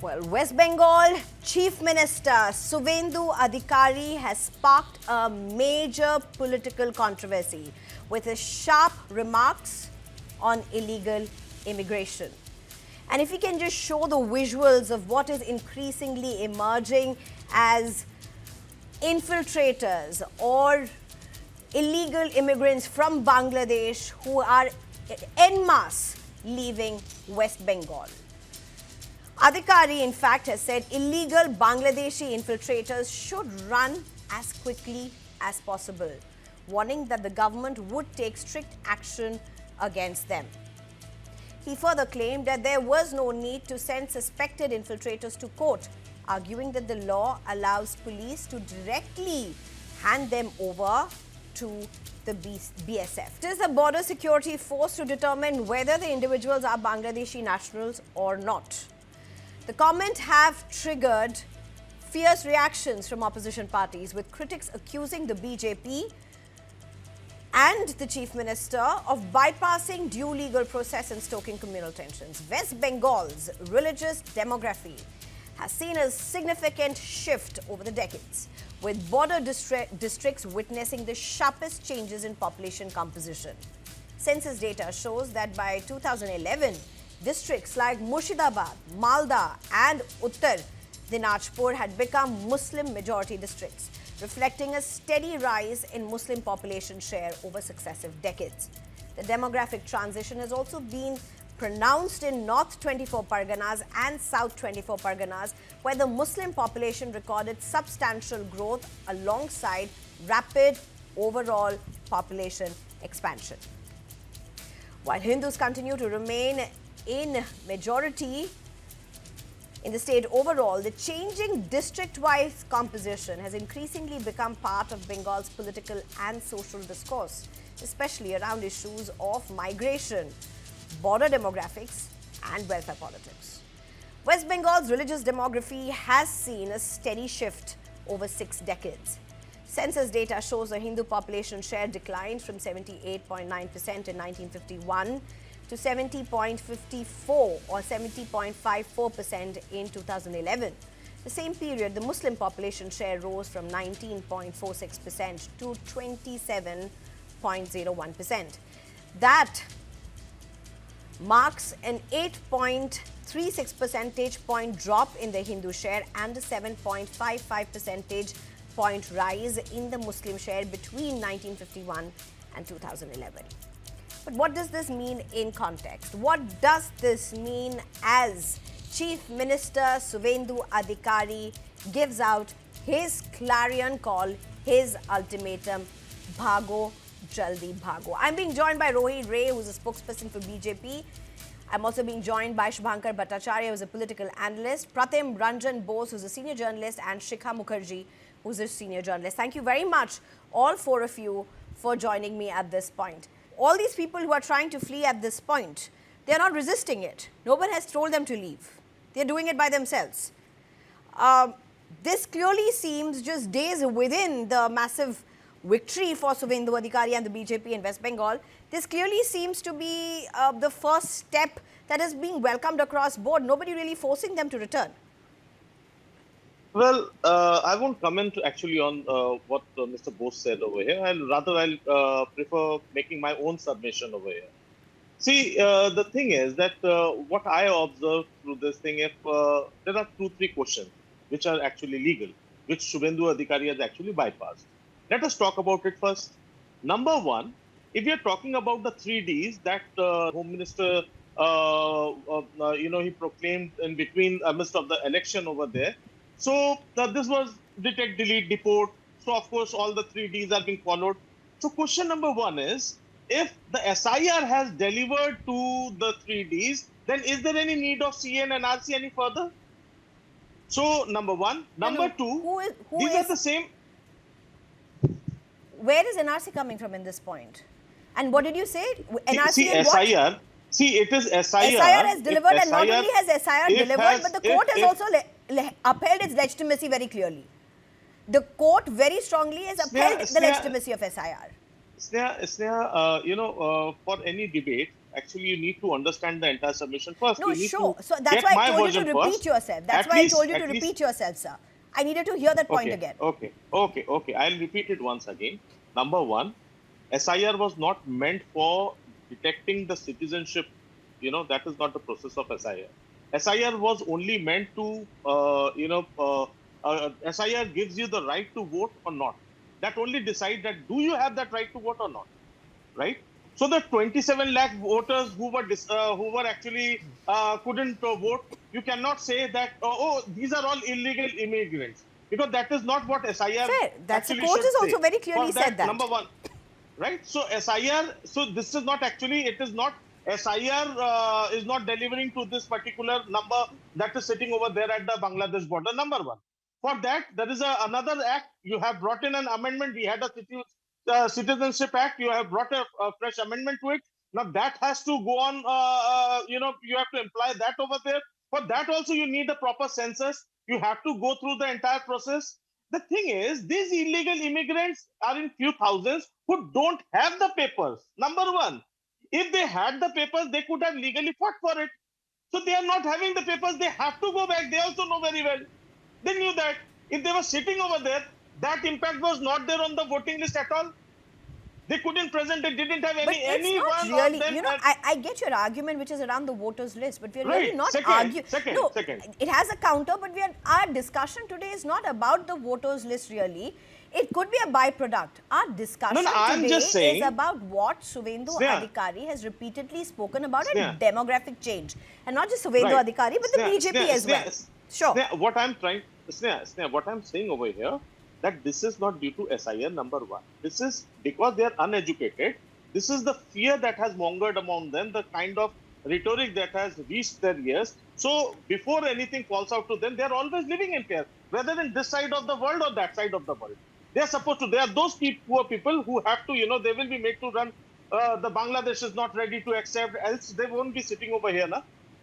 Well, West Bengal Chief Minister Suvendu Adhikari has sparked a major political controversy with his sharp remarks on illegal immigration. And if we can just show the visuals of what is increasingly emerging as infiltrators or illegal immigrants from Bangladesh who are en masse leaving West Bengal. Adhikari, in fact, has said illegal Bangladeshi infiltrators should run as quickly as possible, warning that the government would take strict action against them. He further claimed that there was no need to send suspected infiltrators to court, arguing that the law allows police to directly hand them over to the BSF. It is the border security force to determine whether the individuals are Bangladeshi nationals or not. The comment have triggered fierce reactions from opposition parties, with critics accusing the BJP and the Chief Minister of bypassing due legal process and stoking communal tensions. West Bengal's religious demography has seen a significant shift over the decades, with border districts witnessing the sharpest changes in population composition. Census data shows that by 2011, districts like Murshidabad, Malda and Uttar Dinajpur had become Muslim majority districts, reflecting a steady rise in Muslim population share over successive decades. The demographic transition has also been pronounced in North 24 Parganas and South 24 Parganas, where the Muslim population recorded substantial growth alongside rapid overall population expansion. While Hindus continue to remain in majority in the state overall, the changing district-wise composition has increasingly become part of Bengal's political and social discourse, especially around issues of migration, border demographics and welfare politics. West Bengal's religious demography has seen a steady shift over 6 decades. Census data shows the Hindu population share declined from 78.9% in 1951 to 70.54 or 70.54% in 2011. The same period, the Muslim population share rose from 19.46% to 27.01%. That marks an 8.36 percentage point drop in the Hindu share and a 7.55 percentage point rise in the Muslim share between 1951 and 2011. But what does this mean in context? What does this mean as Chief Minister Suvendu Adhikari gives out his clarion call, his ultimatum, Bhago, jaldi, Bhago? I'm being joined by Rohit Ray, who's a spokesperson for BJP. I'm also being joined by Shubhankar Bhattacharya, who's a political analyst, Pratim Ranjan Bose, who's a senior journalist, and Shikha Mukherjee, who's a senior journalist. Thank you very much, all 4 of you, for joining me at this point. All these people who are trying to flee at this point, they are not resisting it. No one has told them to leave. They're doing it by themselves. This clearly seems just days within the massive victory for Suvendu Adhikari and the BJP in West Bengal. This clearly seems to be the first step that is being welcomed across board. Nobody really forcing them to return. Well, I won't comment actually on what Mr. Bose said over here, and rather I'll prefer making my own submission over here. See, the thing is that what I observed through this thing, if there are 2-3 questions which are actually legal, which Suvendu Adhikari has actually bypassed. Let us talk about it first. Number one, if we are talking about the 3 Ds that Home Minister, he proclaimed in between midst of the election over there. So this was detect, delete, deport. So of course, all the 3 Ds are being followed. So question number 1 is, if the SIR has delivered to the 3 Ds, then is there any need of CA and NRC any further? So number 1. Number 2, these are the same. Where is NRC coming from in this point? And what did you say? NRC See, and SIR. what? See, it is SIR. SIR has delivered, and not only has SIR delivered, but the court has also upheld its legitimacy very clearly. The court very strongly has upheld the legitimacy of SIR. Sneha, for any debate, actually you need to understand the entire submission first. No, You need sure. to So that's get why I my told you version to repeat first. yourself. That's why I told you to repeat yourself, sir. I needed to hear that point again. Okay. I'll repeat it once again. Number one, SIR was not meant for detecting the citizenship. That is not the process of SIR. SIR was only meant to, SIR gives you the right to vote or not. That only decide that do you have that right to vote or not, right? So the 27 lakh voters who were actually couldn't vote, you cannot say that these are all illegal immigrants, because that is not what SIR Fair. That's the actually court should has also say. very For clearly said that, that. number one, right? So SIR, so this is not actually, it is not, SIR is not delivering to this particular number that is sitting over there at the Bangladesh border, number one. For that, there is another act. You have brought in an amendment. We had a Citizenship Act. You have brought a fresh amendment to it. Now that has to go on, you have to imply that over there. For that also, you need a proper census. You have to go through the entire process. The thing is, these illegal immigrants are in few thousands who don't have the papers. Number one, if they had the papers, they could have legally fought for it. So they are not having the papers. They have to go back. They also know very well. They knew that if they were sitting over there, that impact was not there on the voting list at all. They couldn't present it, didn't have But it's not anyone of really, them. I get your argument, which is around the voters list, but we're really Right. not Second, arguing. second, No, second. it has a counter, but our discussion today is not about the voters list really. It could be a byproduct. Our discussion I'm today just saying, is about what Suvendu Sneha, Adhikari has repeatedly spoken about, a Sneha, demographic change. And not just Suvendu right. Adhikari, but the BJP as well. Sure. What I'm saying over here, that this is not due to SIR, number one. This is because they are uneducated. This is the fear that has mongered among them, the kind of rhetoric that has reached their ears. So before anything falls out to them, they are always living in fear, whether in this side of the world or that side of the world. They are supposed to, they are those poor people who have to, they will be made to run. The Bangladesh is not ready to accept, else they won't be sitting over here.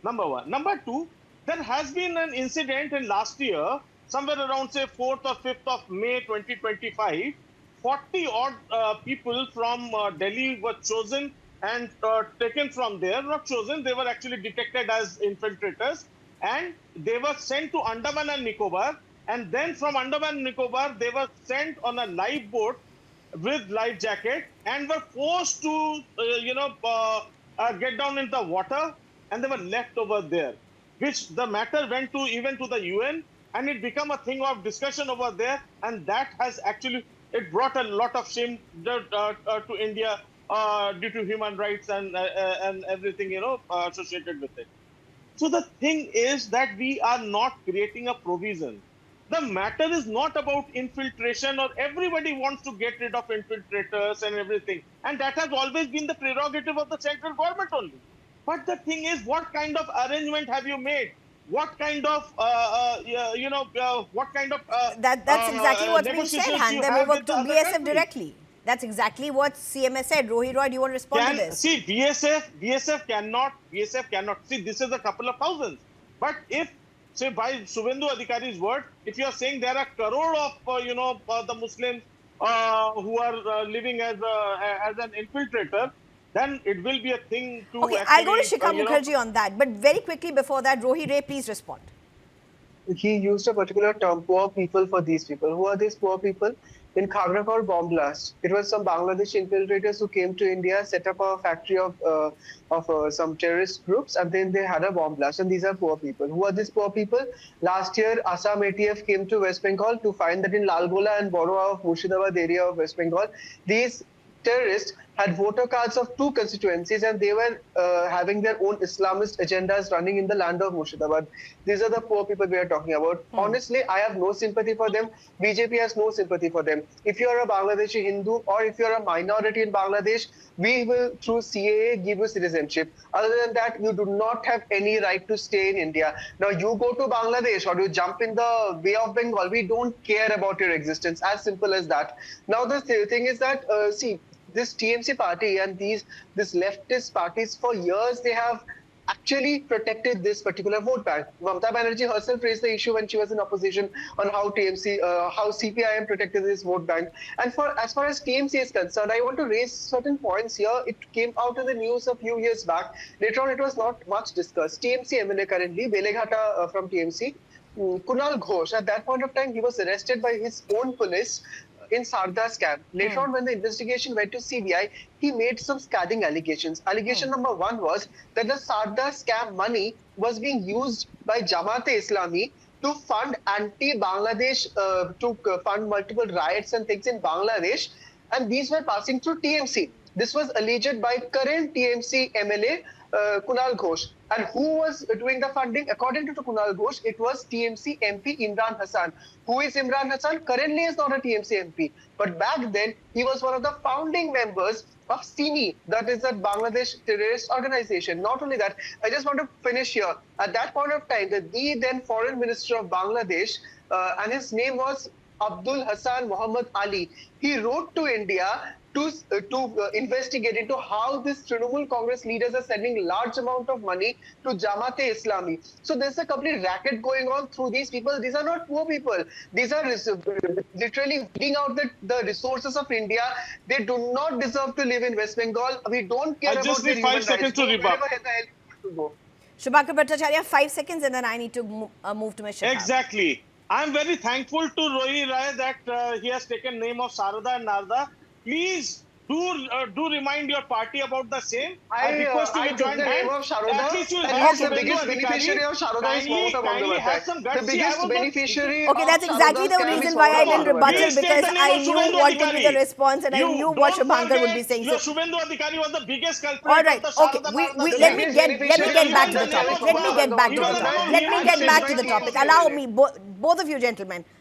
Number one. Number two, there has been an incident in last year, somewhere around say 4th or 5th of May 2025, 40 odd people from Delhi were chosen and taken from there. Not chosen, they were actually detected as infiltrators, and they were sent to Andaman and Nicobar. And then from Andaman and Nicobar, they were sent on a live boat with life jacket and were forced to, get down in the water, and they were left over there, which the matter went to even to the UN, and it became a thing of discussion over there, and that has actually, it brought a lot of shame to India due to human rights and everything, associated with it. So the thing is that we are not creating a provision. The matter is not about infiltration, or everybody wants to get rid of infiltrators and everything. And that has always been the prerogative of the central government only. But the thing is, what kind of arrangement have you made? What kind of, what kind of That's exactly what's being said. negotiations Hand you them have over with to the other BSF countries? directly. That's exactly what CMS said. Rohi Roy, do you want to respond to this? See, BSF cannot, see, this is a couple of thousands. But if, say, by Suvendu Adhikari's word, if you are saying there are crore of, the Muslims who are living as an infiltrator, then it will be a thing to Okay, actually, I'll go to Shikha Mukherjee on that. But very quickly before that, Rohi Ray, please respond. He used a particular term, poor people, for these people. Who are these poor people? In Khagrakar bomb blast, it was some Bangladeshi infiltrators who came to India, set up a factory of some terrorist groups, and then they had a bomb blast. And these are poor people. Who are these poor people? Last year, Assam ATF came to West Bengal to find that in Lalgola and Borough of Murshidabad area of West Bengal, these terrorists had voter cards of 2 constituencies, and they were having their own Islamist agendas running in the land of Murshidabad. These are the poor people we are talking about. Honestly, I have no sympathy for them. BJP has no sympathy for them. If you are a Bangladeshi Hindu, or if you are a minority in Bangladesh, we will, through CAA, give you citizenship. Other than that, you do not have any right to stay in India. Now, you go to Bangladesh or you jump in the Bay of Bengal, we don't care about your existence. As simple as that. Now, the thing is that, see, this TMC party and these leftist parties, for years they have actually protected this particular vote bank. Mamata Banerjee herself raised the issue when she was in opposition on how how CPIM protected this vote bank. And as far as TMC is concerned, I want to raise certain points here. It came out in the news a few years back. Later on, it was not much discussed. TMC MLA currently, Beleghata from TMC, Kunal Ghosh, at that point of time, he was arrested by his own police in Sarda scam. Later on, when the investigation went to CBI, he made some scathing allegations. Allegation number one was that the Sarda scam money was being used by Jamaat-e-Islami to fund anti-Bangladesh, to fund multiple riots and things in Bangladesh, and these were passing through TMC. This was alleged by current TMC MLA Kunal Ghosh. And who was doing the funding? According to Kunal Ghosh, it was TMC MP Imran Hassan. Who is Imran Hassan? Currently is not a TMC MP. But back then, he was one of the founding members of SIMI, that is the Bangladesh terrorist organization. Not only that, I just want to finish here. At that point of time, the then foreign minister of Bangladesh, and his name was Abdul Hassan Muhammad Ali, he wrote to India to investigate into how these Trinamool Congress leaders are sending large amount of money to Jamaat-e-Islami. So there's a complete racket going on through these people. These are not poor people. These are literally weeding out the resources of India. They do not deserve to live in West Bengal. We don't care I about just their need 5 human seconds rights. to rebut. Shubhankar Bhattacharya, 5 seconds, and then I need to move to Mr. Exactly. I'm very thankful to Rohi Rai that he has taken name of Sarada and Narda. Please do remind your party about the same. I request you I to took join the name of hands. Sharoda, At least you and have the Suvendu biggest Adhikari. beneficiary of Sharoda is Mamata Kindly have some Bandyopadhyay. guts. The See, I biggest was not- beneficiary Okay, of that's exactly Sharoda's the scam is reason why I Mamata didn't rebuttal, Please take because the name I of knew Suvendu what would be the Adhikari. response, and I knew what Don't Shubhankar would be forget, saying. your So, Suvendu Adhikari was the biggest culprit all right, of the okay. Sarada Narda Let scam. me get back to the topic. Let me get back to the topic. Let me get back to the topic. Allow me, both of you gentlemen.